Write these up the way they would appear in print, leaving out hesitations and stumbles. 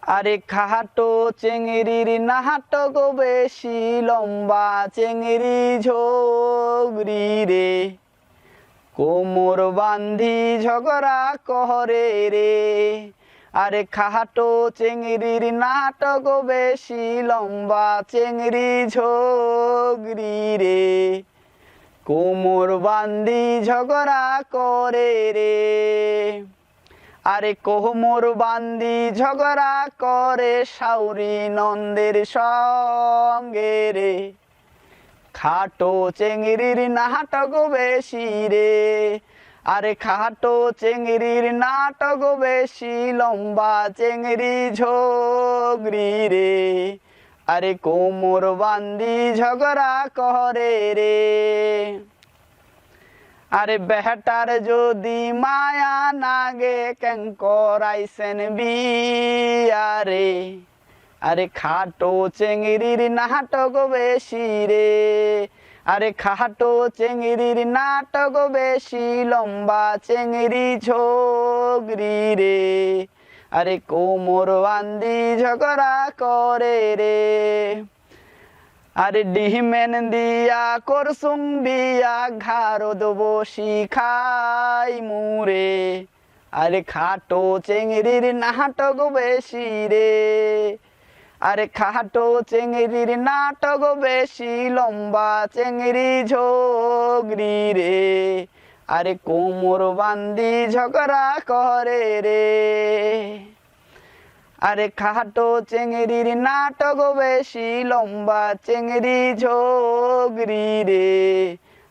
আরে খাটো চেংড়ির নাটক বেশি লম্বা চেংড়ি ঝগড়ি রে, কোমর বান্ধি ঝগড়া করে রে। আরে খাটো চেংড়ির নাটক বেশি লম্বা চেংড়ি ঝগড়ি রে, কোমর বান্ধি ঝগড়া করে রে। আরে কোমর বান্ধি ঝগড়া করে সাউরি নন্দের সঙ্গে রে, খাটো চেংড়ির নাটক বেশি রে। আরে খাটো চেংড়ির নাটক বেশি লম্বা চেংড়ি ঝগড়ি রে, আরে কোমর বান্ধি ঝগড়া করে রে। আরে বেটার যদি মায়া নাগে কেন করাইছেন বিয়া রে, আরে খাটো চেংড়ির নাটক বেশি রে। আরে খাটো চেংড়ির নাটক বেশি লম্বা চেংড়ি ঝগড়ি রে, আরে কোমর বান্ধি ঝগড়া করে রে। আরে ডিমেন দিয়া করসুম বিয়া ঘারদ বসি খাই মুরে, আরে খাটো চেংড়ির নাটক বেশি রে। আরে খাটো চেংড়ির নাটক বেশি লম্বা চেংড়ি ঝগড়ি রে, আরে কোমর বান্ধি ঝগড়া করে রে। আরে খাটো চেংড়ির নাটক বেশি লম্বা চেংড়ি ঝগড়ি রে,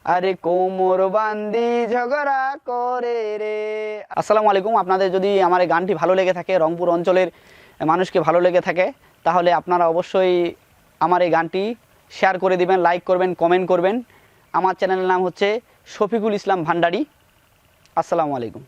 আরে কোমর বান্ধি ঝগড়া করে রে। আসসালামু আলাইকুম। আপনাদের যদি আমার এই গানটি ভালো লেগে থাকে, রংপুর অঞ্চলের মানুষকে ভালো লেগে থাকে, তাহলে আপনারা অবশ্যই আমার এই গানটি শেয়ার করে দিবেন, লাইক করবেন, কমেন্ট করবেন। আমার চ্যানেলের নাম হচ্ছে শফিকুল ইসলাম ভান্ডারী। আসসালামু আলাইকুম।